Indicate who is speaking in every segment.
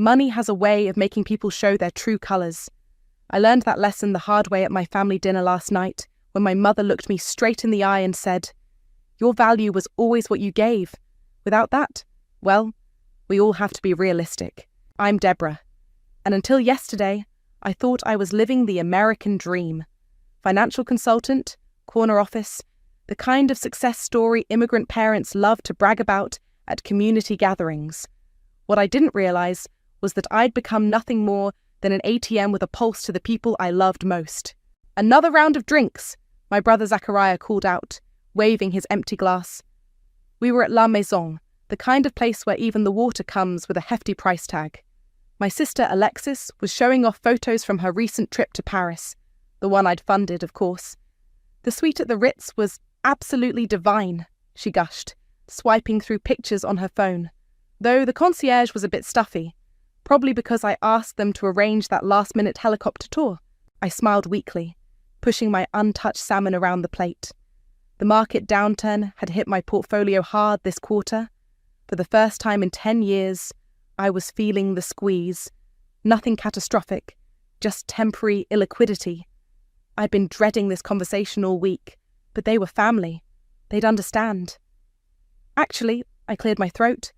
Speaker 1: Money has a way of making people show their true colors. I learned that lesson the hard way at my family dinner last night when my mother looked me straight in the eye and said, "Your value was always what you gave. Without that, well, we all have to be realistic. I'm Deborah. And until yesterday, I thought I was living the American dream. Financial consultant, corner office, the kind of success story immigrant parents love to brag about at community gatherings. What I didn't realize was that I'd become nothing more than an ATM with a pulse to the people I loved most. Another round of drinks, my brother Zachariah called out, waving his empty glass. We were at La Maison, the kind of place where even the water comes with a hefty price tag. My sister Alexis was showing off photos from her recent trip to Paris, the one I'd funded, of course. The suite at the Ritz was absolutely divine, she gushed, swiping through pictures on her phone, though the concierge was a bit stuffy, probably because I asked them to arrange that last-minute helicopter tour. I smiled weakly, pushing my untouched salmon around the plate. The market downturn had hit my portfolio hard this quarter. For the first time in 10 years, I was feeling the squeeze. Nothing catastrophic, just temporary illiquidity. I'd been dreading this conversation all week, but they were family. They'd understand. Actually, I cleared my throat.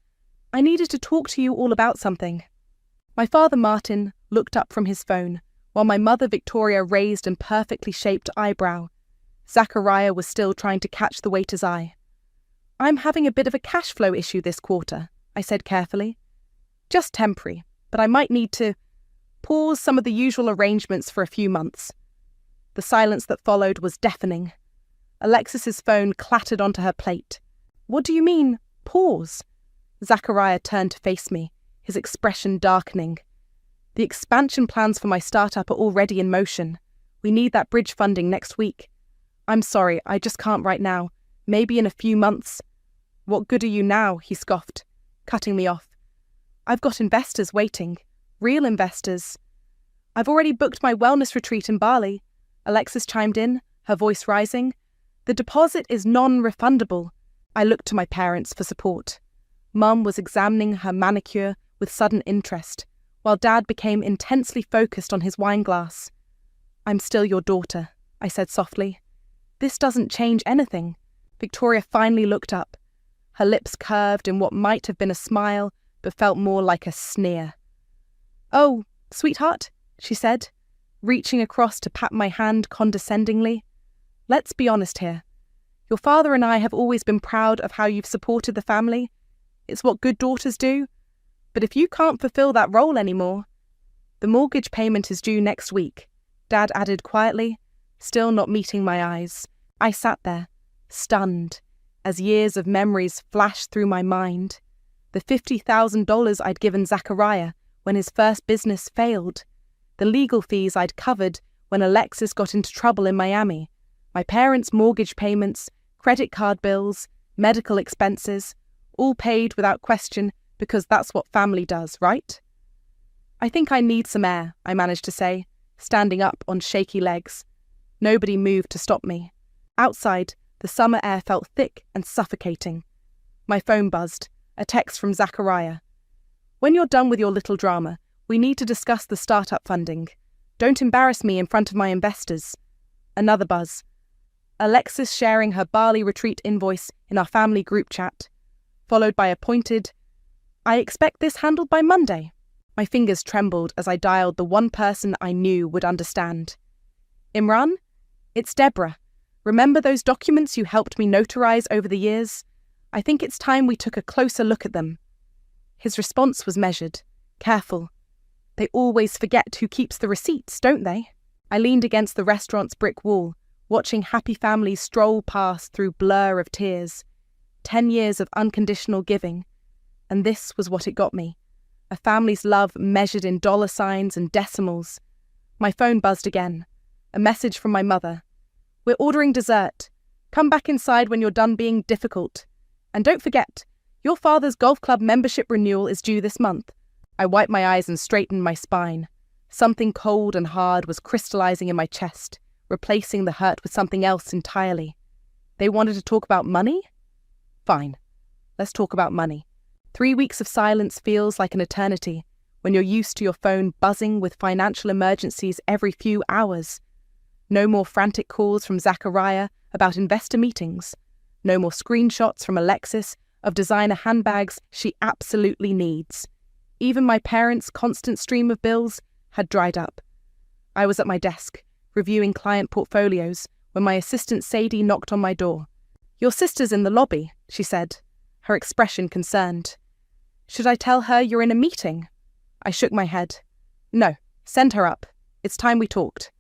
Speaker 1: I needed to talk to you all about something. My father Martin looked up from his phone, while my mother Victoria raised an perfectly shaped eyebrow. Zachariah was still trying to catch the waiter's eye. I'm having a bit of a cash flow issue this quarter, I said carefully. Just temporary, but I might need to pause some of the usual arrangements for a few months. The silence that followed was deafening. Alexis's phone clattered onto her plate. What do you mean, pause? Zachariah turned to face me, his expression darkening. The expansion plans for my startup are already in motion. We need that bridge funding next week. I'm sorry, I just can't right now. Maybe in a few months. What good are you now? He scoffed, cutting me off. I've got investors waiting. Real investors. I've already booked my wellness retreat in Bali. Alexis chimed in, her voice rising. The deposit is non-refundable. I looked to my parents for support. Mum was examining her manicure with sudden interest, while Dad became intensely focused on his wine glass. I'm still your daughter, I said softly. This doesn't change anything. Victoria finally looked up. Her lips curved in what might have been a smile, but felt more like a sneer. Oh, sweetheart, she said, reaching across to pat my hand condescendingly. Let's be honest here. Your father and I have always been proud of how you've supported the family. It's what good daughters do. But if you can't fulfill that role anymore... The mortgage payment is due next week, Dad added quietly, still not meeting my eyes. I sat there, stunned, as years of memories flashed through my mind. The $50,000 I'd given Zachariah when his first business failed. The legal fees I'd covered when Alexis got into trouble in Miami. My parents' mortgage payments, credit card bills, medical expenses, all paid without question because that's what family does, right? I think I need some air, I managed to say, standing up on shaky legs. Nobody moved to stop me. Outside, the summer air felt thick and suffocating. My phone buzzed, a text from Zachariah. When you're done with your little drama, we need to discuss the startup funding. Don't embarrass me in front of my investors. Another buzz. Alexis sharing her Bali retreat invoice in our family group chat, followed by a pointed, I expect this handled by Monday. My fingers trembled as I dialed the one person I knew would understand. Imran? It's Deborah. Remember those documents you helped me notarize over the years? I think it's time we took a closer look at them. His response was measured, careful. They always forget who keeps the receipts, don't they? I leaned against the restaurant's brick wall, watching happy families stroll past through blur of tears. 10 years of unconditional giving. And this was what it got me. A family's love measured in dollar signs and decimals. My phone buzzed again. A message from my mother. We're ordering dessert. Come back inside when you're done being difficult. And don't forget, your father's golf club membership renewal is due this month. I wiped my eyes and straightened my spine. Something cold and hard was crystallizing in my chest, replacing the hurt with something else entirely. They wanted to talk about money? Fine. Let's talk about money. 3 weeks of silence feels like an eternity when you're used to your phone buzzing with financial emergencies every few hours. No more frantic calls from Zachariah about investor meetings. No more screenshots from Alexis of designer handbags she absolutely needs. Even my parents' constant stream of bills had dried up. I was at my desk, reviewing client portfolios, when my assistant Sadie knocked on my door. "Your sister's in the lobby," she said, her expression concerned. "Should I tell her you're in a meeting?" I shook my head. "No, send her up. It's time we talked."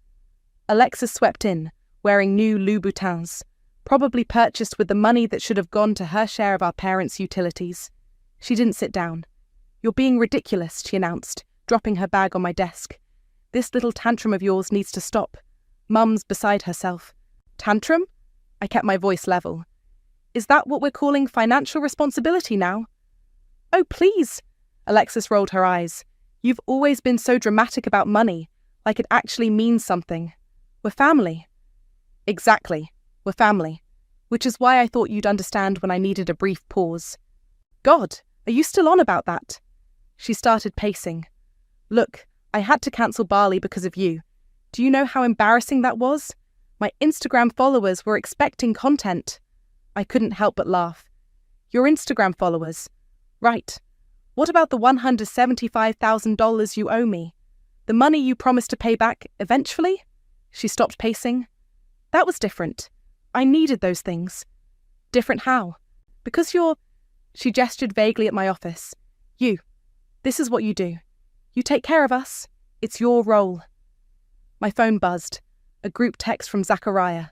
Speaker 1: Alexis swept in, wearing new Louboutins, probably purchased with the money that should have gone to her share of our parents' utilities. She didn't sit down. "You're being ridiculous," she announced, dropping her bag on my desk. "This little tantrum of yours needs to stop. Mum's beside herself." "Tantrum?" I kept my voice level. "Is that what we're calling financial responsibility now?" "Oh, please!" Alexis rolled her eyes. "You've always been so dramatic about money, like it actually means something. We're family." "Exactly. We're family. Which is why I thought you'd understand when I needed a brief pause." "God, are you still on about that?" She started pacing. "Look, I had to cancel Bali because of you. Do you know how embarrassing that was? My Instagram followers were expecting content." I couldn't help but laugh. "Your Instagram followers? Right. What about the $175,000 you owe me? The money you promised to pay back eventually?" She stopped pacing. "That was different. I needed those things." "Different how?" "Because you're—" She gestured vaguely at my office. "You. This is what you do. You take care of us. It's your role." My phone buzzed. A group text from Zachariah.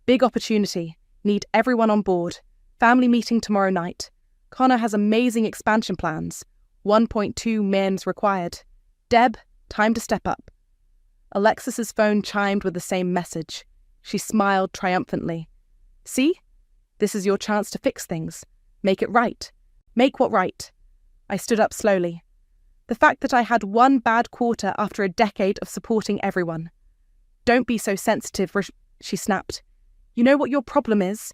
Speaker 1: "Big opportunity. Need everyone on board. Family meeting tomorrow night. Connor has amazing expansion plans. 1.2 mins required. Deb, time to step up." Alexis's phone chimed with the same message. She smiled triumphantly. "See? This is your chance to fix things. Make it right. Make what right." I stood up slowly. The fact that I had one bad quarter after a decade of supporting everyone. "Don't be so sensitive," she snapped. "You know what your problem is?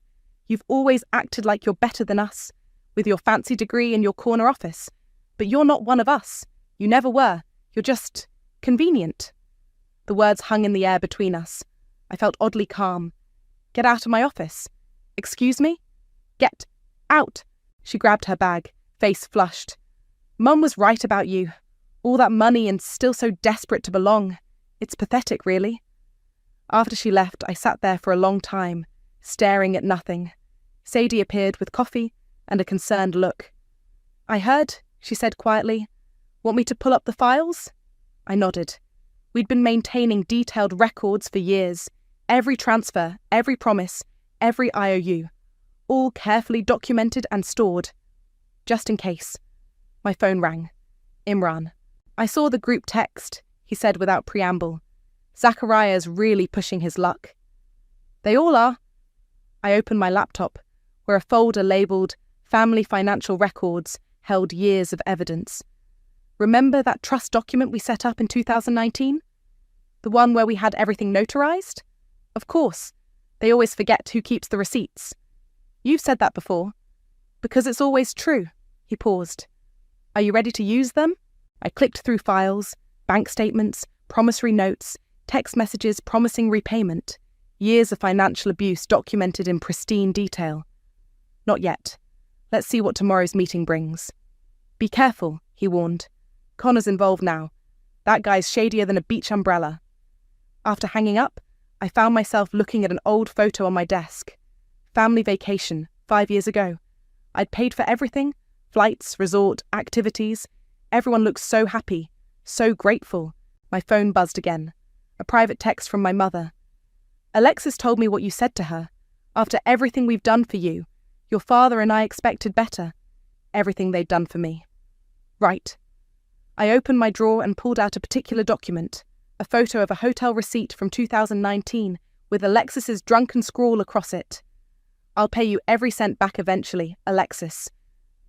Speaker 1: You've always acted like you're better than us, with your fancy degree and your corner office. But you're not one of us. You never were. You're just convenient." The words hung in the air between us. I felt oddly calm. "Get out of my office." "Excuse me?" "Get out." She grabbed her bag, face flushed. "Mum was right about you. All that money and still so desperate to belong. It's pathetic, really." After she left, I sat there for a long time, staring at nothing. Sadie appeared with coffee and a concerned look. "I heard," she said quietly. "Want me to pull up the files?" I nodded. We'd been maintaining detailed records for years. Every transfer, every promise, every IOU. All carefully documented and stored. Just in case. My phone rang. Imran. "I saw the group text," he said without preamble. "Zachariah's really pushing his luck." "They all are." I opened my laptop, where a folder labelled Family Financial Records held years of evidence. "Remember that trust document we set up in 2019? The one where we had everything notarized? Of course. They always forget who keeps the receipts." "You've said that before." "Because it's always true." He paused. "Are you ready to use them?" I clicked through files, bank statements, promissory notes, text messages promising repayment, years of financial abuse documented in pristine detail. "Not yet. Let's see what tomorrow's meeting brings." "Be careful," he warned. "Connor's involved now. That guy's shadier than a beach umbrella." After hanging up, I found myself looking at an old photo on my desk. Family vacation, 5 years ago. I'd paid for everything, flights, resort, activities. Everyone looked so happy, so grateful. My phone buzzed again. A private text from my mother. "Alexis told me what you said to her. After everything we've done for you, your father and I expected better. Everything they'd done for me." "Right." I opened my drawer and pulled out a particular document, a photo of a hotel receipt from 2019 with Alexis's drunken scrawl across it. "I'll pay you every cent back eventually, Alexis."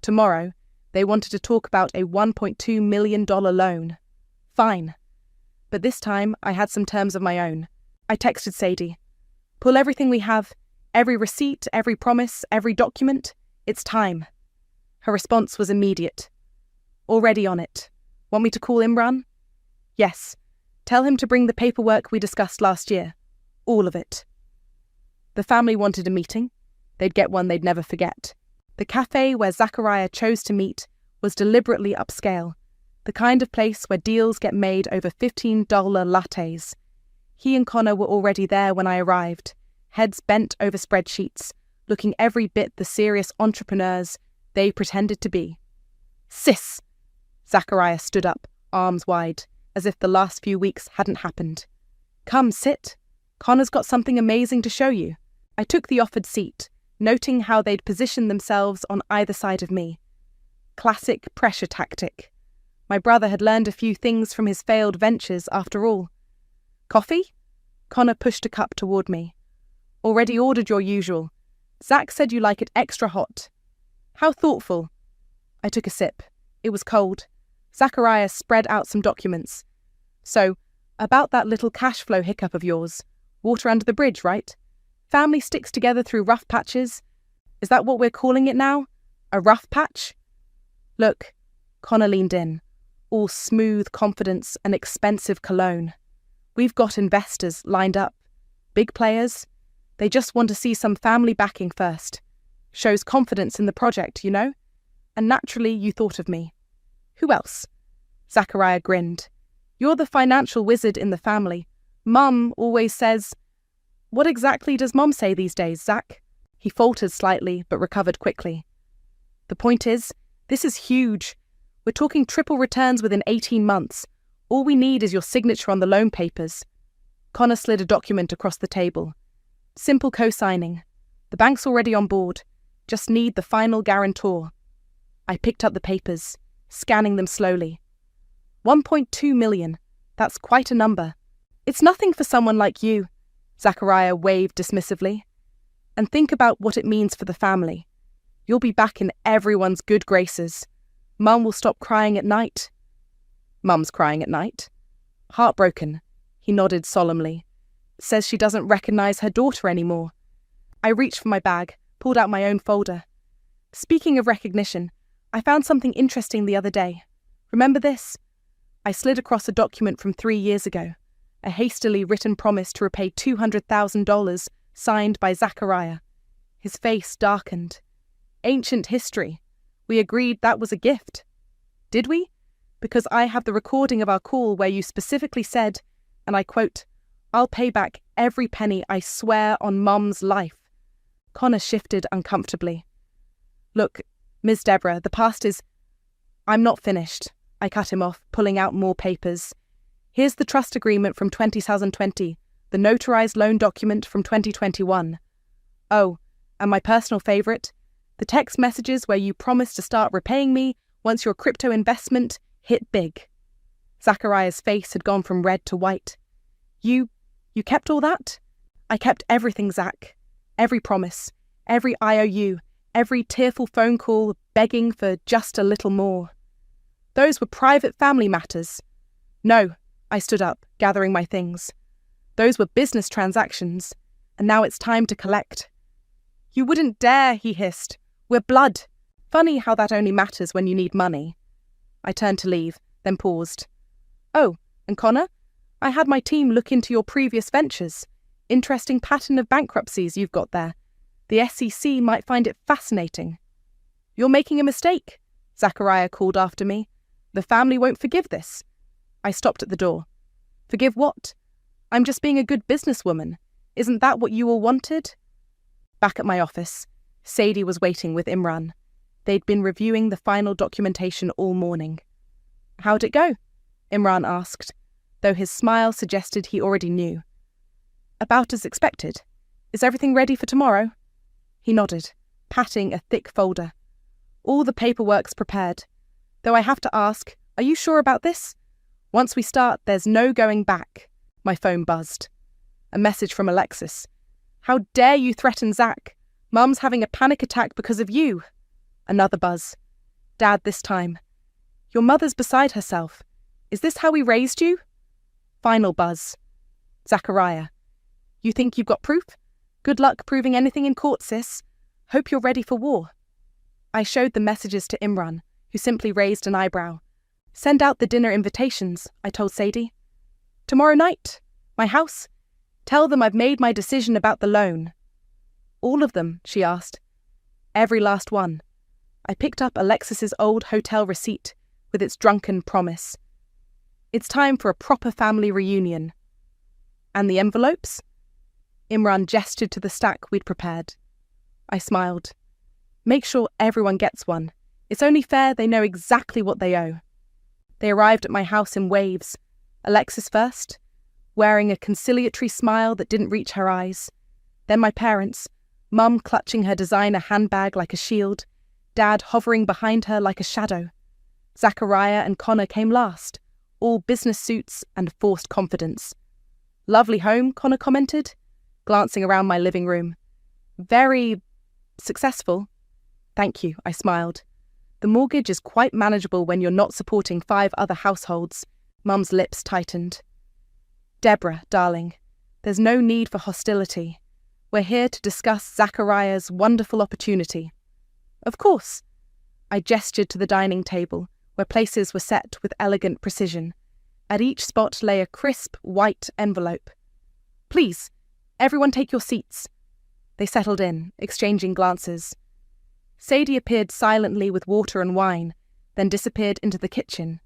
Speaker 1: Tomorrow, they wanted to talk about a $1.2 million loan. Fine. But this time, I had some terms of my own. I texted Sadie. "Pull everything we have, every receipt, every promise, every document. It's time." Her response was immediate. "Already on it." Want me to call Imran? Yes. Tell him to bring the paperwork we discussed last year. All of it. The family wanted a meeting. They'd get one they'd never forget. The cafe where Zachariah chose to meet was deliberately upscale, the kind of place where deals get made over $15 lattes. He and Connor were already there when I arrived, heads bent over spreadsheets, looking every bit the serious entrepreneurs they pretended to be. Sis! Zachariah stood up, arms wide, as if the last few weeks hadn't happened. Come, sit. Connor's got something amazing to show you. I took the offered seat, noting how they'd positioned themselves on either side of me. Classic pressure tactic. My brother had learned a few things from his failed ventures after all. Coffee? Connor pushed a cup toward me. Already ordered your usual. Zach said you like it extra hot. How thoughtful. I took a sip. It was cold. Zachariah spread out some documents. So, about that little cash flow hiccup of yours. Water under the bridge, right? Family sticks together through rough patches. Is that what we're calling it now? A rough patch? Look, Connor leaned in, all smooth confidence and expensive cologne. We've got investors lined up. Big players. They just want to see some family backing first. Shows confidence in the project, you know? And naturally you thought of me. Who else? Zachariah grinned. You're the financial wizard in the family. Mum always says... What exactly does Mom say these days, Zach? He faltered slightly, but recovered quickly. The point is, this is huge. We're talking triple returns within 18 months. All we need is your signature on the loan papers. Connor slid a document across the table. Simple co-signing. The bank's already on board. Just need the final guarantor. I picked up the papers, scanning them slowly. 1.2 million. That's quite a number. It's nothing for someone like you, Zachariah waved dismissively. And think about what it means for the family. You'll be back in everyone's good graces. Mum will stop crying at night. Mum's crying at night. Heartbroken, he nodded solemnly. Says she doesn't recognize her daughter anymore. I reached for my bag, pulled out my own folder. Speaking of recognition, I found something interesting the other day. Remember this? I slid across a document from 3 years ago, a hastily written promise to repay $200,000 signed by Zachariah. His face darkened. Ancient history. We agreed that was a gift. Did we? Because I have the recording of our call where you specifically said, and I quote, I'll pay back every penny, I swear on Mum's life. Connor shifted uncomfortably. Look, Ms. Deborah, the past is... I'm not finished. I cut him off, pulling out more papers. Here's the trust agreement from 2020, the notarized loan document from 2021. Oh, and my personal favourite, the text messages where you promised to start repaying me once your crypto investment hit big. Zachariah's face had gone from red to white. You kept all that? I kept everything, Zach. Every promise, every IOU, every tearful phone call begging for just a little more. Those were private family matters. No, I stood up, gathering my things. Those were business transactions, and now it's time to collect. You wouldn't dare, he hissed. We're blood. Funny how that only matters when you need money. I turned to leave, then paused. Oh, and Connor? I had my team look into your previous ventures. Interesting pattern of bankruptcies you've got there. The SEC might find it fascinating. You're making a mistake, Zachariah called after me. The family won't forgive this. I stopped at the door. Forgive what? I'm just being a good businesswoman. Isn't that what you all wanted? Back at my office, Sadie was waiting with Imran. They'd been reviewing the final documentation all morning. How'd it go? Imran asked, though his smile suggested he already knew. About as expected. Is everything ready for tomorrow? He nodded, patting a thick folder. All the paperwork's prepared. Though I have to ask, are you sure about this? Once we start, there's no going back. My phone buzzed. A message from Alexis. How dare you threaten Zach? Mum's having a panic attack because of you. Another buzz. Dad this time. Your mother's beside herself. Is this how we raised you? Final buzz. Zachariah. You think you've got proof? Good luck proving anything in court, sis. Hope you're ready for war. I showed the messages to Imran, who simply raised an eyebrow. Send out the dinner invitations, I told Sadie. Tomorrow night? My house? Tell them I've made my decision about the loan. All of them, she asked. Every last one. I picked up Alexis's old hotel receipt with its drunken promise. It's time for a proper family reunion. And the envelopes? Imran gestured to the stack we'd prepared. I smiled. Make sure everyone gets one. It's only fair they know exactly what they owe. They arrived at my house in waves. Alexis first, wearing a conciliatory smile that didn't reach her eyes. Then my parents, Mum clutching her designer handbag like a shield, Dad hovering behind her like a shadow. Zachariah and Connor came last, all business suits and forced confidence. Lovely home, Connor commented, glancing around my living room. Very successful. Thank you, I smiled. The mortgage is quite manageable when you're not supporting 5 other households. Mum's lips tightened. Deborah, darling, there's no need for hostility. We're here to discuss Zachariah's wonderful opportunity. Of course. I gestured to the dining table, where places were set with elegant precision. At each spot lay a crisp, white envelope. Please, everyone take your seats. They settled in, exchanging glances. Sadie appeared silently with water and wine, then disappeared into the kitchen.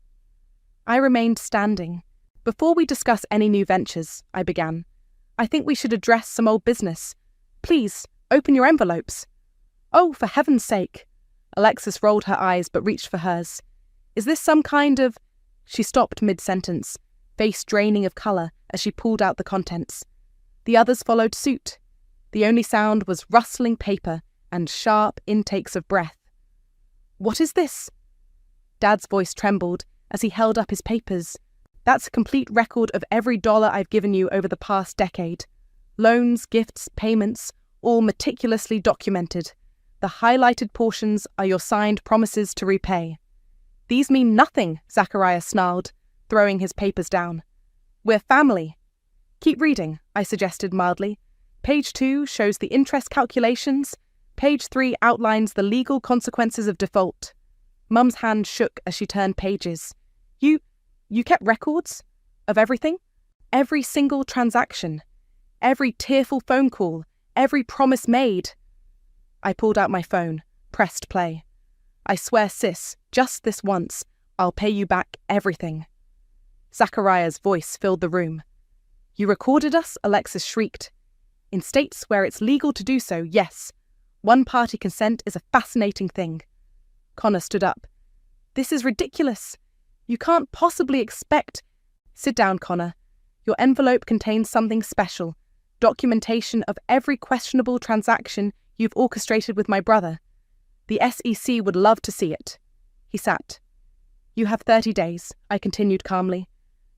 Speaker 1: I remained standing. Before we discuss any new ventures, I began, I think we should address some old business. Please, open your envelopes. Oh, for heaven's sake. Alexis rolled her eyes but reached for hers. Is this some kind of... She stopped mid-sentence, face draining of colour as she pulled out the contents. The others followed suit. The only sound was rustling paper and sharp intakes of breath. What is this? Dad's voice trembled as he held up his papers. That's a complete record of every dollar I've given you over the past decade. Loans, gifts, payments, all meticulously documented. The highlighted portions are your signed promises to repay. These mean nothing, Zachariah snarled, throwing his papers down. We're family. Keep reading, I suggested mildly. Page 2 shows the interest calculations. Page 3 outlines the legal consequences of default. Mum's hand shook as she turned pages. You kept records? Of everything? Every single transaction. Every tearful phone call. Every promise made. I pulled out my phone, pressed play. I swear, sis, just this once, I'll pay you back everything. Zachariah's voice filled the room. You recorded us? Alexis shrieked. In states where it's legal to do so, yes. One-party consent is a fascinating thing. Connor stood up. This is ridiculous. You can't possibly expect... Sit down, Connor. Your envelope contains something special. Documentation of every questionable transaction you've orchestrated with my brother. The SEC would love to see it. He sat. You have 30 days, I continued calmly.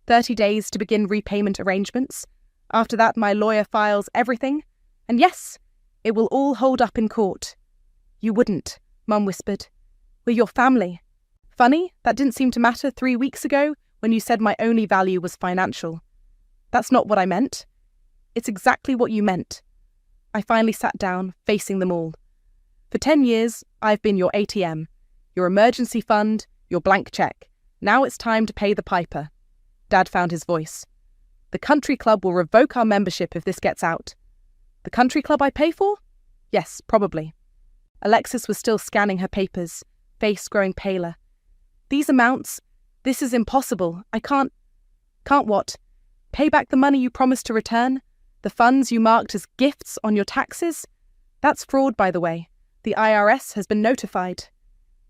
Speaker 1: 30 days to begin repayment arrangements. After that, my lawyer files everything. And yes, it will all hold up in court. You wouldn't, Mum whispered. We're your family. Funny, that didn't seem to matter 3 weeks ago when you said my only value was financial. That's not what I meant. It's exactly what you meant. I finally sat down, facing them all. For 10 years, I've been your ATM, your emergency fund, your blank check. Now it's time to pay the piper. Dad found his voice. The country club will revoke our membership if this gets out. The country club I pay for? Yes, probably. Alexis was still scanning her papers, face growing paler. These amounts, this is impossible. I can't... Can't what? Pay back the money you promised to return? The funds you marked as gifts on your taxes? That's fraud, by the way. The IRS has been notified.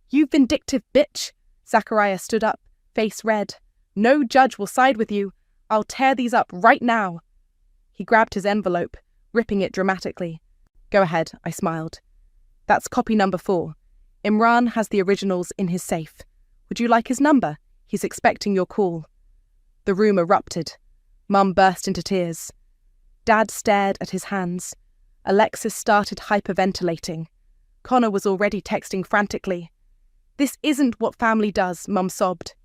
Speaker 1: You vindictive bitch! Zachariah stood up, face red. No judge will side with you. I'll tear these up right now. He grabbed his envelope, ripping it dramatically. Go ahead, I smiled. That's copy number 4. Imran has the originals in his safe. Would you like his number? He's expecting your call. The room erupted. Mum burst into tears. Dad stared at his hands. Alexis started hyperventilating. Connor was already texting frantically. This isn't what family does, Mum sobbed.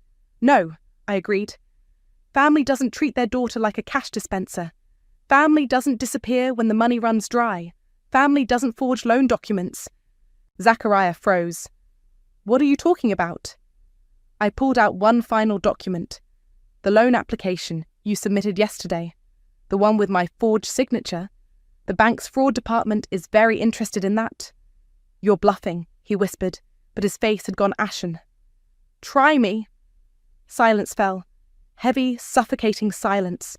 Speaker 1: No, I agreed. Family doesn't treat their daughter like a cash dispenser. Family doesn't disappear when the money runs dry. Family doesn't forge loan documents. Zachariah froze. What are you talking about? I pulled out one final document. The loan application you submitted yesterday. The one with my forged signature. The bank's fraud department is very interested in that. You're bluffing, he whispered, but his face had gone ashen. Try me. Silence fell. Heavy, suffocating silence.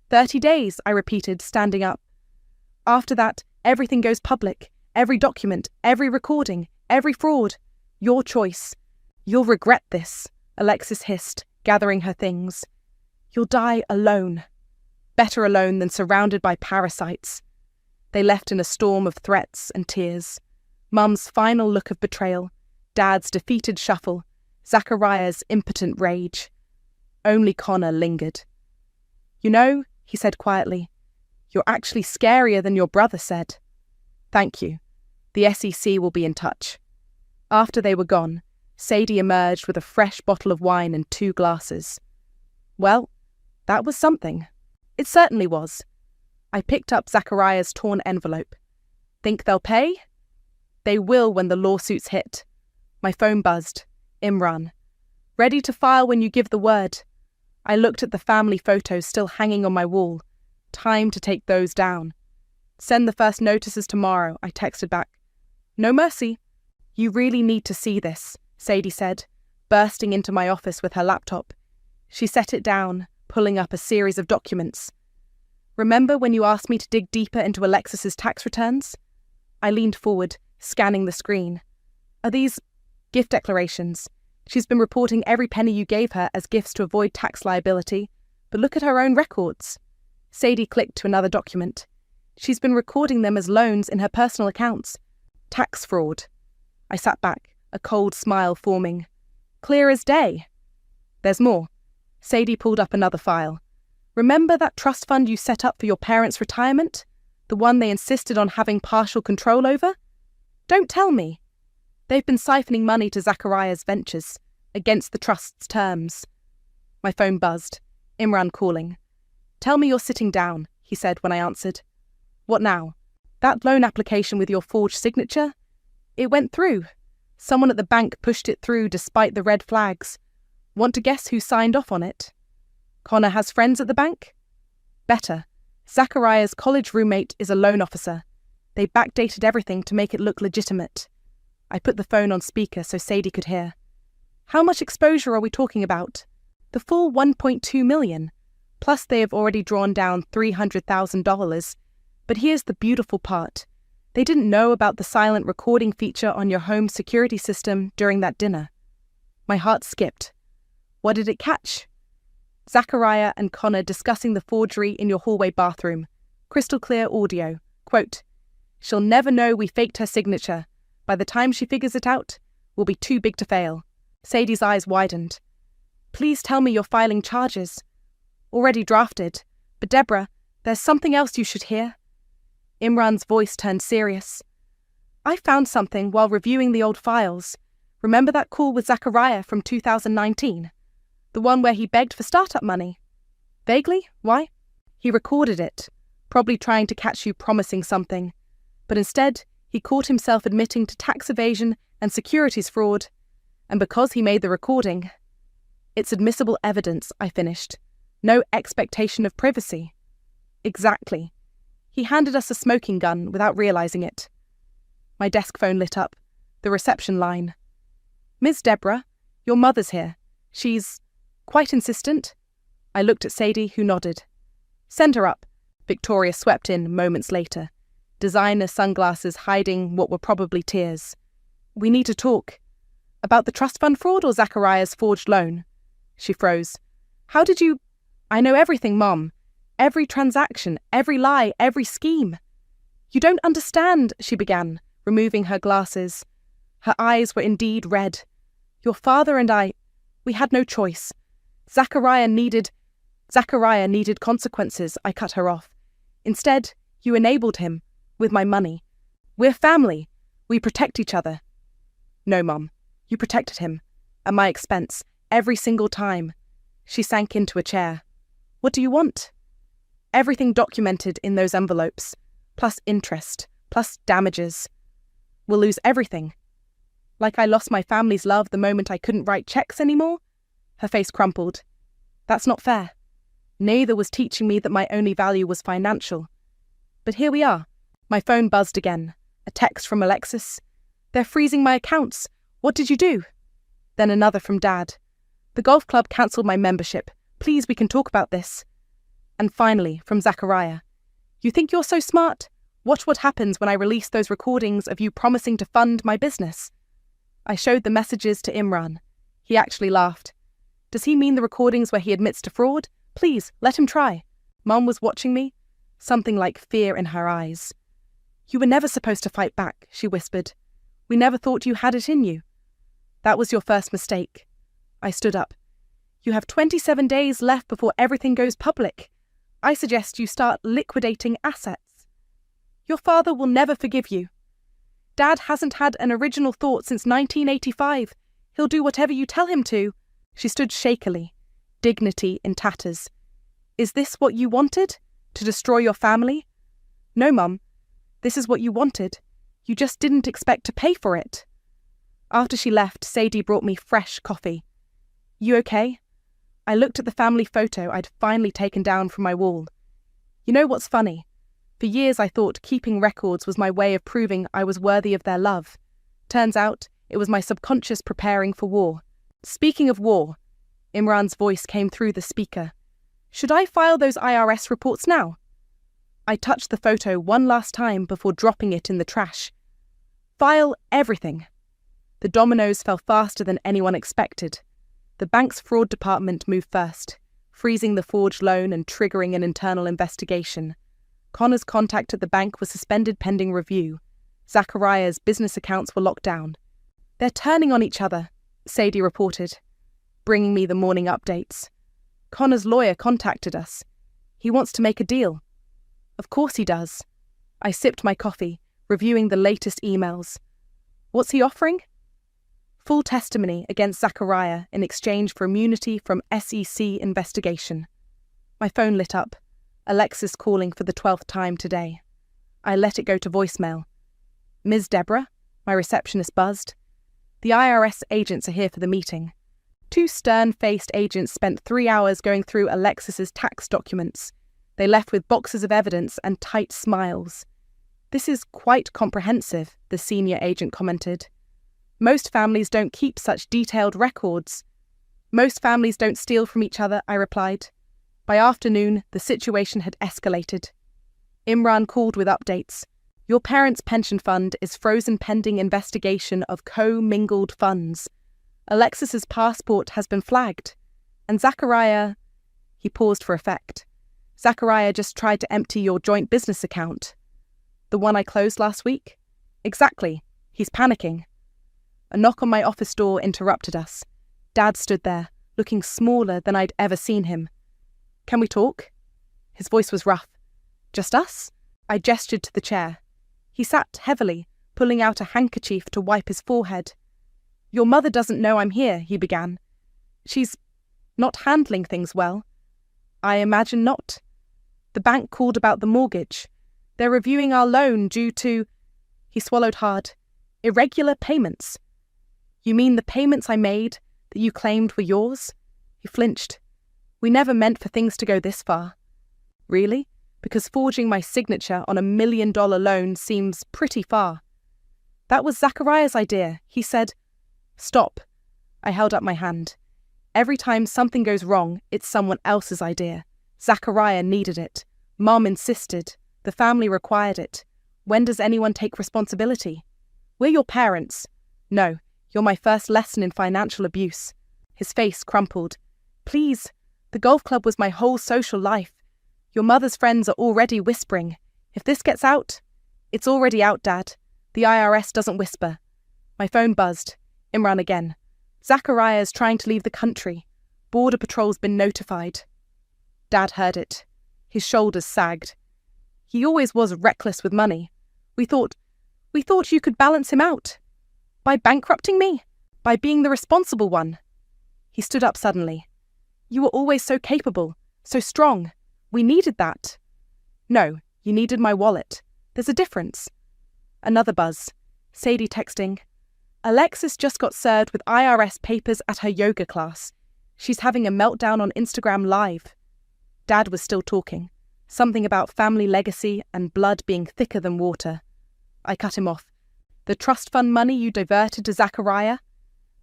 Speaker 1: 30 days, I repeated, standing up. After that, everything goes public. Every document, every recording, every fraud. Your choice. You'll regret this, Alexis hissed, gathering her things. You'll die alone. Better alone than surrounded by parasites. They left in a storm of threats and tears. Mum's final look of betrayal, Dad's defeated shuffle, Zachariah's impotent rage. Only Connor lingered. You know, he said quietly, you're actually scarier than your brother said. Thank you. The SEC will be in touch. After they were gone, Sadie emerged with a fresh bottle of wine and 2 glasses. Well, that was something. It certainly was. I picked up Zachariah's torn envelope. Think they'll pay? They will when the lawsuits hit. My phone buzzed. Imran. Ready to file when you give the word. I looked at the family photos still hanging on my wall. Time to take those down. Send the first notices tomorrow, I texted back. No mercy. You really need to see this, Sadie said, bursting into my office with her laptop. She set it down, pulling up a series of documents. Remember when you asked me to dig deeper into Alexis's tax returns? I leaned forward, scanning the screen. Are these gift declarations? She's been reporting every penny you gave her as gifts to avoid tax liability, but look at her own records. Sadie clicked to another document. She's been recording them as loans in her personal accounts. Tax fraud. I sat back, a cold smile forming. Clear as day. There's more. Sadie pulled up another file. Remember that trust fund you set up for your parents' retirement? The one they insisted on having partial control over? Don't tell me. They've been siphoning money to Zachariah's ventures, against the trust's terms. My phone buzzed. Imran calling. Tell me you're sitting down, he said when I answered. What now? That loan application with your forged signature? It went through. Someone at the bank pushed it through despite the red flags. Want to guess who signed off on it? Connor has friends at the bank? Better. Zachariah's college roommate is a loan officer. They backdated everything to make it look legitimate. I put the phone on speaker so Sadie could hear. How much exposure are we talking about? The full $1.2 million. Plus they have already drawn down $300,000. But here's the beautiful part. They didn't know about the silent recording feature on your home security system during that dinner. My heart skipped. What did it catch? Zachariah and Connor discussing the forgery in your hallway bathroom. Crystal clear audio. Quote, she'll never know we faked her signature. By the time she figures it out, we'll be too big to fail. Sadie's eyes widened. Please tell me you're filing charges. Already drafted. But Deborah, there's something else you should hear. Imran's voice turned serious. I found something while reviewing the old files. Remember that call with Zachariah from 2019? The one where he begged for startup money? Vaguely? Why? He recorded it, probably trying to catch you promising something. But instead, he caught himself admitting to tax evasion and securities fraud. And because he made the recording, it's admissible evidence, I finished. No expectation of privacy. Exactly. He handed us a smoking gun without realizing it. My desk phone lit up. The reception line. Ms. Deborah, your mother's here. She's quite insistent. I looked at Sadie, who nodded. Send her up. Victoria swept in moments later. Designer sunglasses hiding what were probably tears. We need to talk. About the trust fund fraud or Zachariah's forged loan? She froze. How did you... I know everything, Mom. Every transaction, every lie, every scheme. You don't understand, she began, removing her glasses. Her eyes were indeed red. Your father and I, we had no choice. Zachariah needed consequences, I cut her off. Instead, you enabled him, with my money. We're family. We protect each other. No, Mum. You protected him. At my expense. Every single time. She sank into a chair. What do you want? Everything documented in those envelopes. Plus interest. Plus damages. We'll lose everything. Like I lost my family's love the moment I couldn't write checks anymore? Her face crumpled. That's not fair. Neither was teaching me that my only value was financial. But here we are. My phone buzzed again. A text from Alexis. They're freezing my accounts. What did you do? Then another from Dad. The golf club cancelled my membership. Please, we can talk about this. And finally, from Zachariah. You think you're so smart? Watch what happens when I release those recordings of you promising to fund my business. I showed the messages to Imran. He actually laughed. Does he mean the recordings where he admits to fraud? Please, let him try. Mum was watching me, something like fear in her eyes. You were never supposed to fight back, she whispered. We never thought you had it in you. That was your first mistake. I stood up. You have 27 days left before everything goes public. I suggest you start liquidating assets. Your father will never forgive you. Dad hasn't had an original thought since 1985. He'll do whatever you tell him to. She stood shakily, dignity in tatters. Is this what you wanted? To destroy your family? No, Mum. This is what you wanted. You just didn't expect to pay for it. After she left, Sadie brought me fresh coffee. You okay? I looked at the family photo I'd finally taken down from my wall. You know what's funny? For years I thought keeping records was my way of proving I was worthy of their love. Turns out it was my subconscious preparing for war. Speaking of war, Imran's voice came through the speaker. Should I file those IRS reports now? I touched the photo one last time before dropping it in the trash. File everything. The dominoes fell faster than anyone expected. The bank's fraud department moved first, freezing the forged loan and triggering an internal investigation. Connor's contact at the bank was suspended pending review. Zachariah's business accounts were locked down. They're turning on each other, Sadie reported, bringing me the morning updates. Connor's lawyer contacted us. He wants to make a deal. Of course he does. I sipped my coffee, reviewing the latest emails. What's he offering? Full testimony against Zachariah in exchange for immunity from SEC investigation. My phone lit up. Alexis calling for the 12th time today. I let it go to voicemail. Ms. Deborah? My receptionist buzzed. The IRS agents are here for the meeting. Two stern-faced agents spent 3 hours going through Alexis's tax documents. They left with boxes of evidence and tight smiles. This is quite comprehensive, the senior agent commented. Most families don't keep such detailed records. Most families don't steal from each other, I replied. By afternoon, the situation had escalated. Imran called with updates. Your parents' pension fund is frozen pending investigation of co-mingled funds. Alexis's passport has been flagged. And Zachariah... He paused for effect. Zachariah just tried to empty your joint business account. The one I closed last week? Exactly. He's panicking. A knock on my office door interrupted us. Dad stood there, looking smaller than I'd ever seen him. Can we talk? His voice was rough. Just us? I gestured to the chair. He sat heavily, pulling out a handkerchief to wipe his forehead. Your mother doesn't know I'm here, he began. She's not handling things well. I imagine not. The bank called about the mortgage. They're reviewing our loan due to... He swallowed hard. Irregular payments. You mean the payments I made that you claimed were yours? He flinched. We never meant for things to go this far. Really? Because forging my signature on $1 million loan seems pretty far. That was Zachariah's idea. He said, Stop. I held up my hand. Every time something goes wrong, it's someone else's idea. Zachariah needed it. Mom insisted. The family required it. When does anyone take responsibility? We're your parents. No, you're my first lesson in financial abuse. His face crumpled. Please, the golf club was my whole social life. Your mother's friends are already whispering. If this gets out, it's already out, Dad. The IRS doesn't whisper. My phone buzzed. Imran again. Zachariah's trying to leave the country. Border Patrol's been notified. Dad heard it. His shoulders sagged. He always was reckless with money. We thought you could balance him out. By bankrupting me? By being the responsible one? He stood up suddenly. You were always so capable, so strong. We needed that. No, you needed my wallet. There's a difference. Another buzz. Sadie texting. Alexis just got served with IRS papers at her yoga class. She's having a meltdown on Instagram Live. Dad was still talking. Something about family legacy and blood being thicker than water. I cut him off. The trust fund money you diverted to Zachariah?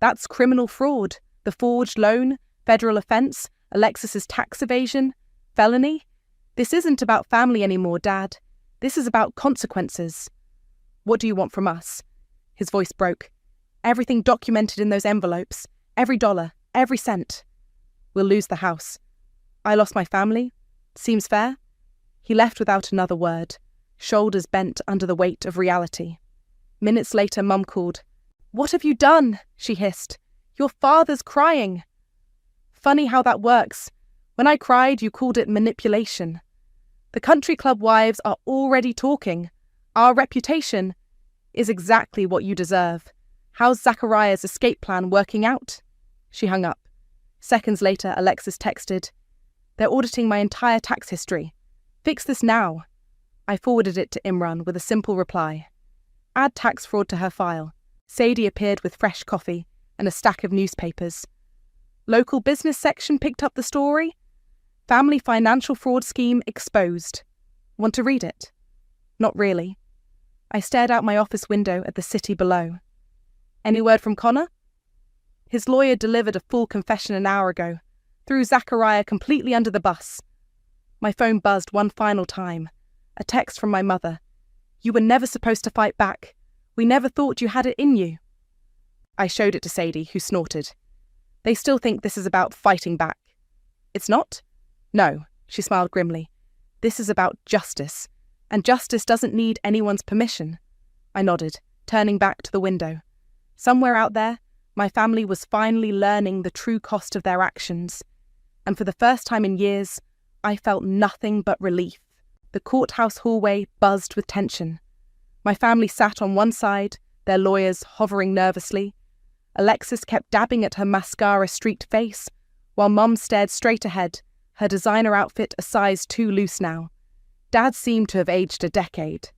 Speaker 1: That's criminal fraud. The forged loan, federal offense, Alexis's tax evasion, felony. This isn't about family anymore, Dad. This is about consequences. What do you want from us? His voice broke. Everything documented in those envelopes. Every dollar. Every cent. We'll lose the house. I lost my family. Seems fair? He left without another word, shoulders bent under the weight of reality. Minutes later, Mum called. "What have you done?" she hissed. "Your father's crying." Funny how that works. When I cried, you called it manipulation. The country club wives are already talking. Our reputation is exactly what you deserve. How's Zachariah's escape plan working out? She hung up. Seconds later, Alexis texted, "They're auditing my entire tax history. Fix this now." I forwarded it to Imran with a simple reply. Add tax fraud to her file. Sadie appeared with fresh coffee and a stack of newspapers. Local business section picked up the story. Family financial fraud scheme exposed. Want to read it? Not really. I stared out my office window at the city below. Any word from Connor? His lawyer delivered a full confession an hour ago, threw Zachariah completely under the bus. My phone buzzed one final time. A text from my mother. "You were never supposed to fight back. We never thought you had it in you." I showed it to Sadie, who snorted. They still think this is about fighting back. It's not? No, she smiled grimly. This is about justice, and justice doesn't need anyone's permission. I nodded, turning back to the window. Somewhere out there, my family was finally learning the true cost of their actions, and for the first time in years, I felt nothing but relief. The courthouse hallway buzzed with tension. My family sat on one side, their lawyers hovering nervously. Alexis kept dabbing at her mascara-streaked face, while Mum stared straight ahead, her designer outfit a size too loose now. Dad seemed to have aged a decade.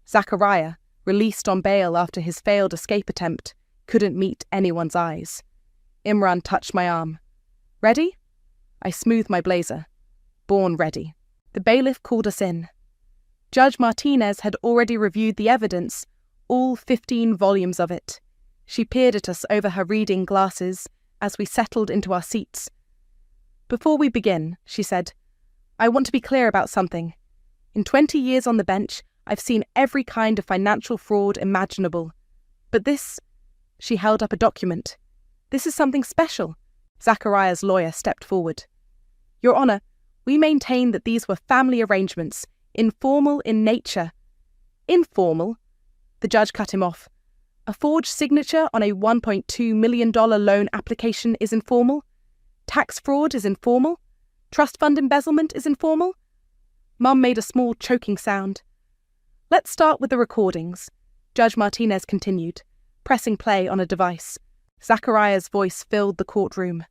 Speaker 1: Zachariah, released on bail after his failed escape attempt, couldn't meet anyone's eyes. Imran touched my arm. "Ready?" I smoothed my blazer. Born ready. The bailiff called us in. Judge Martinez had already reviewed the evidence, all 15 volumes of it. She peered at us over her reading glasses as we settled into our seats. "Before we begin," she said, "I want to be clear about something. In 20 years on the bench, I've seen every kind of financial fraud imaginable. But this..." She held up a document. "This is something special." Zachariah's lawyer stepped forward. "Your Honour, we maintain that these were family arrangements, informal in nature." "Informal?" The judge cut him off. "A forged signature on a $1.2 million loan application is informal? Tax fraud is informal? Trust fund embezzlement is informal?" Mum made a small choking sound. "Let's start with the recordings," Judge Martinez continued, pressing play on a device. Zachariah's voice filled the courtroom.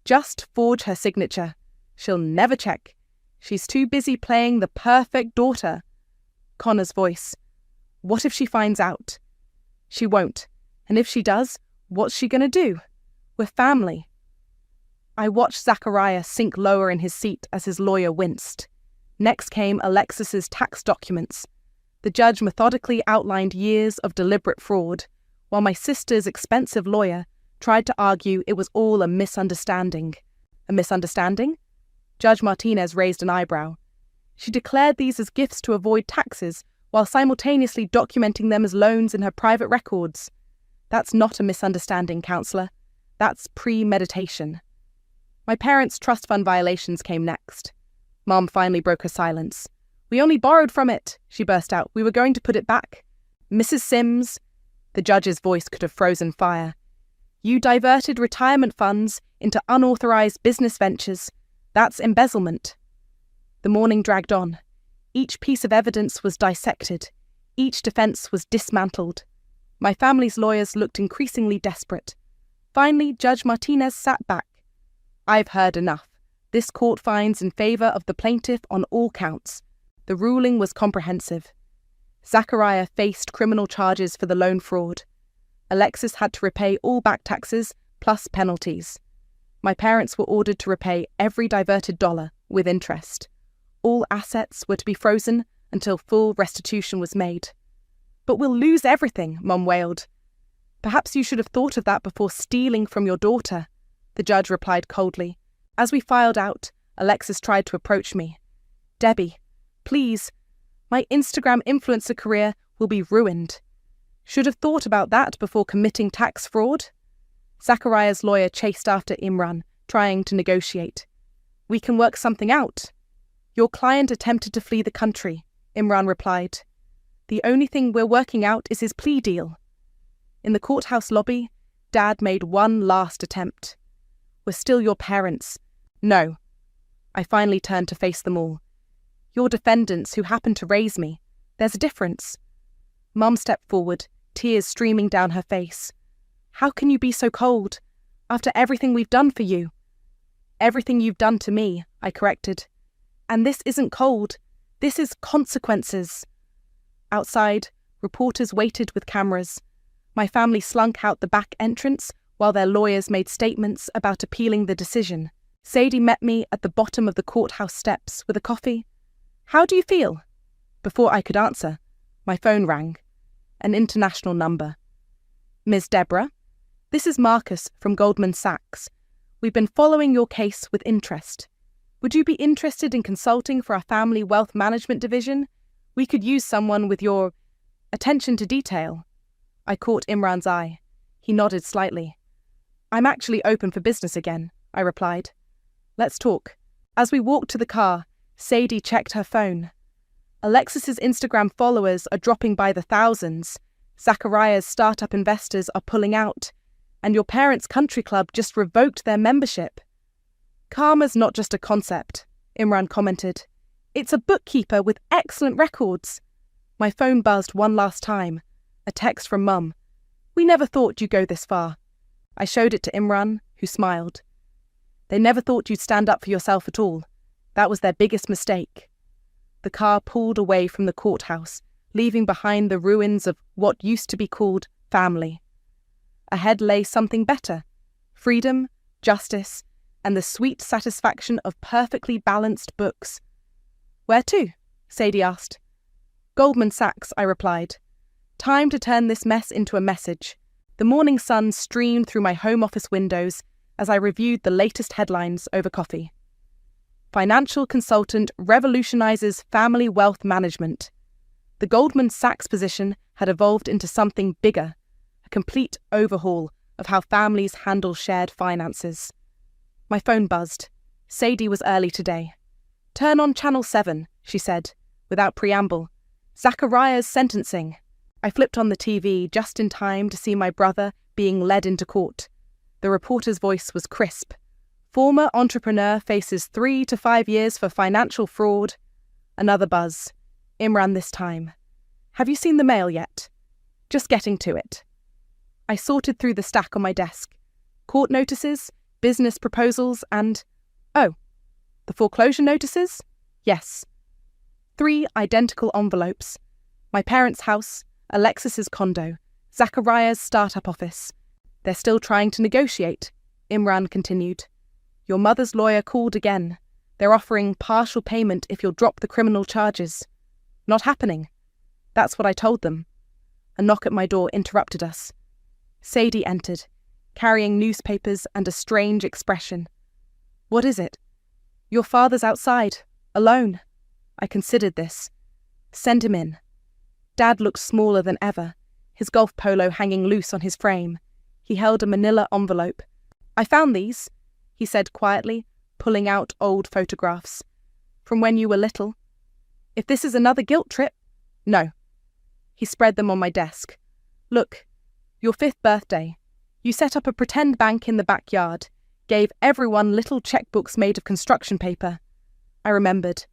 Speaker 1: "Just forge her signature. She'll never check. She's too busy playing the perfect daughter." Connor's voice. "What if she finds out?" "She won't. And if she does, what's she gonna do? We're family." I watched Zachariah sink lower in his seat as his lawyer winced. Next came Alexis's tax documents. The judge methodically outlined years of deliberate fraud, while my sister's expensive lawyer tried to argue it was all a misunderstanding. A misunderstanding? Judge Martinez raised an eyebrow. She declared these as gifts to avoid taxes, while simultaneously documenting them as loans in her private records. That's not a misunderstanding, Counselor. That's premeditation. My parents' trust fund violations came next. Mom finally broke her silence. "We only borrowed from it," she burst out. "We were going to put it back." "Mrs. Sims," the judge's voice could have frozen fire, "you diverted retirement funds into unauthorized business ventures. That's embezzlement." The morning dragged on. Each piece of evidence was dissected. Each defense was dismantled. My family's lawyers looked increasingly desperate. Finally, Judge Martinez sat back. "I've heard enough. This court finds in favor of the plaintiff on all counts." The ruling was comprehensive. Zachariah faced criminal charges for the loan fraud. Alexis had to repay all back taxes plus penalties. My parents were ordered to repay every diverted dollar with interest. All assets were to be frozen until full restitution was made. "But we'll lose everything," Mum wailed. "Perhaps you should have thought of that before stealing from your daughter," the judge replied coldly. As we filed out, Alexis tried to approach me. "Debbie, please, my Instagram influencer career will be ruined. Should have thought about that before committing tax fraud." Zachariah's lawyer chased after Imran, trying to negotiate. "We can work something out." "Your client attempted to flee the country," Imran replied. "The only thing we're working out is his plea deal." In the courthouse lobby, Dad made one last attempt. "We're still your parents." "No." I finally turned to face them all. "Your defendants who happened to raise me. There's a difference." Mum stepped forward, tears streaming down her face. "How can you be so cold? After everything we've done for you." "Everything you've done to me," I corrected. "And this isn't cold. This is consequences." Outside, reporters waited with cameras. My family slunk out the back entrance while their lawyers made statements about appealing the decision. Sadie met me at the bottom of the courthouse steps with a coffee. "How do you feel?" Before I could answer, my phone rang. An international number. "Ms. Deborah, this is Marcus from Goldman Sachs. We've been following your case with interest. Would you be interested in consulting for our family wealth management division? We could use someone with your attention to detail." I caught Imran's eye. He nodded slightly. "I'm actually open for business again," I replied. "Let's talk." As we walked to the car, Sadie checked her phone. "Alexis's Instagram followers are dropping by the thousands. Zachariah's startup investors are pulling out. And your parents' country club just revoked their membership." "Karma's not just a concept," Imran commented. "It's a bookkeeper with excellent records." My phone buzzed one last time. A text from Mum. "We never thought you'd go this far." I showed it to Imran, who smiled. "They never thought you'd stand up for yourself at all. That was their biggest mistake." The car pulled away from the courthouse, leaving behind the ruins of what used to be called family. Ahead lay something better: freedom, justice, and the sweet satisfaction of perfectly balanced books. "Where to?" Sadie asked. "Goldman Sachs," I replied. Time to turn this mess into a message. The morning sun streamed through my home office windows as I reviewed the latest headlines over coffee. Financial consultant revolutionizes family wealth management. The Goldman Sachs position had evolved into something bigger, a complete overhaul of how families handle shared finances. My phone buzzed. Sadie was early today. "Turn on Channel 7, she said, without preamble. "Zachariah's sentencing." I flipped on the TV just in time to see my brother being led into court. The reporter's voice was crisp. "Former entrepreneur faces 3 to 5 years for financial fraud." Another buzz. Imran this time. "Have you seen the mail yet?" "Just getting to it." I sorted through the stack on my desk. Court notices, business proposals, and... oh, the foreclosure notices? Yes. 3 identical envelopes. My parents' house, Alexis's condo, Zachariah's startup office. "They're still trying to negotiate," Imran continued. "Your mother's lawyer called again. They're offering partial payment if you'll drop the criminal charges." "Not happening." That's what I told them. A knock at my door interrupted us. Sadie entered, carrying newspapers and a strange expression. "What is it?" "Your father's outside, alone." I considered this. "Send him in." Dad looked smaller than ever, his golf polo hanging loose on his frame. He held a manila envelope. "I found these," he said quietly, pulling out old photographs. "From when you were little. If this is another guilt trip..." "No." He spread them on my desk. "Look, your 5th birthday. You set up a pretend bank in the backyard, gave everyone little checkbooks made of construction paper." I remembered.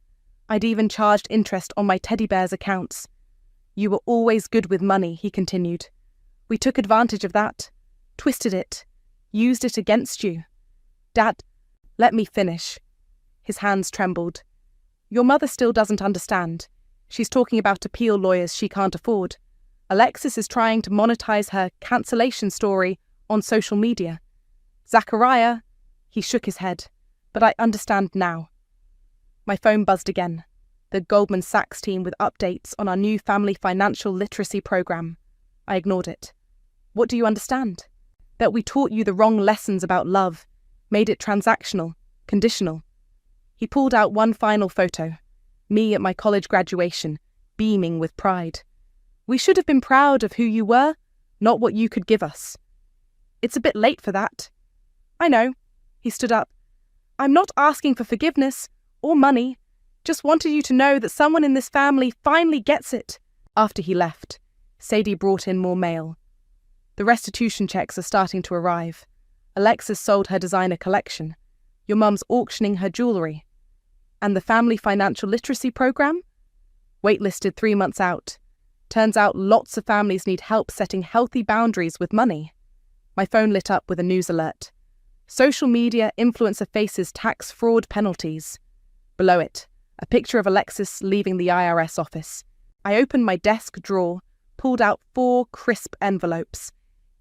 Speaker 1: I'd even charged interest on my teddy bear's accounts. "You were always good with money," he continued. "We took advantage of that, twisted it, used it against you." "Dad, let me finish." His hands trembled. "Your mother still doesn't understand. She's talking about appeal lawyers she can't afford." Alexis is trying to monetize her cancellation story on social media. Zachariah, he shook his head, but I understand now. My phone buzzed again. The Goldman Sachs team with updates on our new family financial literacy program. I ignored it. What do you understand? That we taught you the wrong lessons about love, made it transactional, conditional. He pulled out one final photo, me at my college graduation, beaming with pride. We should have been proud of who you were, not what you could give us. It's a bit late for that. I know. He stood up. I'm not asking for forgiveness or money. Just wanted you to know that someone in this family finally gets it. After he left, Sadie brought in more mail. The restitution checks are starting to arrive. Alexis sold her designer collection. Your mum's auctioning her jewellery. And the family financial literacy program? Waitlisted 3 months out. Turns out lots of families need help setting healthy boundaries with money. My phone lit up with a news alert. Social media influencer faces tax fraud penalties. Below it, a picture of Alexis leaving the IRS office. I opened my desk drawer, pulled out 4 crisp envelopes.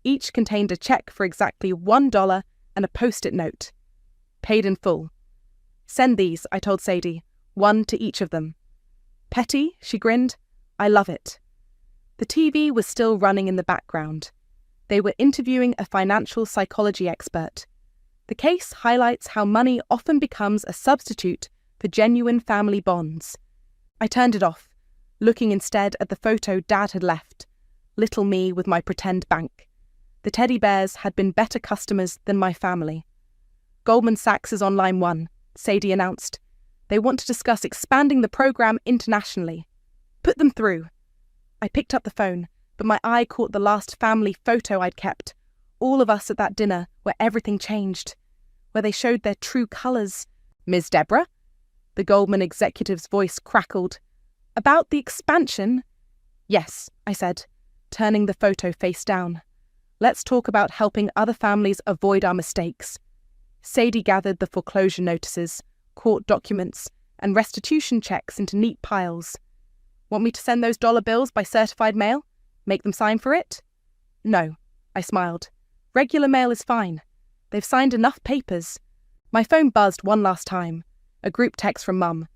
Speaker 1: Each contained a check for exactly $1 and a post-it note. Paid in full. Send these, I told Sadie, 1 to each of them. Petty, she grinned. I love it. The TV was still running in the background. They were interviewing a financial psychology expert. The case highlights how money often becomes a substitute for genuine family bonds. I turned it off, looking instead at the photo Dad had left, little me with my pretend bank. The teddy bears had been better customers than my family. Goldman Sachs is on line 1, Sadie announced. They want to discuss expanding the program internationally. Put them through. I picked up the phone, but my eye caught the last family photo I'd kept, all of us at that dinner where everything changed, where they showed their true colours. Ms. Deborah? The Goldman executive's voice crackled. About the expansion? Yes, I said, turning the photo face down. Let's talk about helping other families avoid our mistakes. Sadie gathered the foreclosure notices, court documents, and restitution checks into neat piles. Want me to send those dollar bills by certified mail? Make them sign for it? No, I smiled. Regular mail is fine. They've signed enough papers. My phone buzzed one last time. A group text from Mum.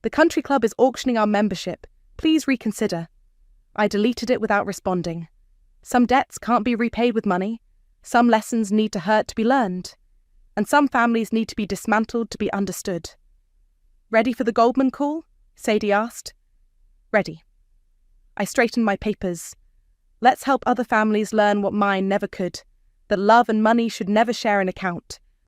Speaker 1: The country club is auctioning our membership. Please reconsider. I deleted it without responding. Some debts can't be repaid with money. Some lessons need to hurt to be learned. And some families need to be dismantled to be understood. Ready for the Goldman call? Sadie asked. Ready. I straightened my papers. Let's help other families learn what mine never could, that love and money should never share an account,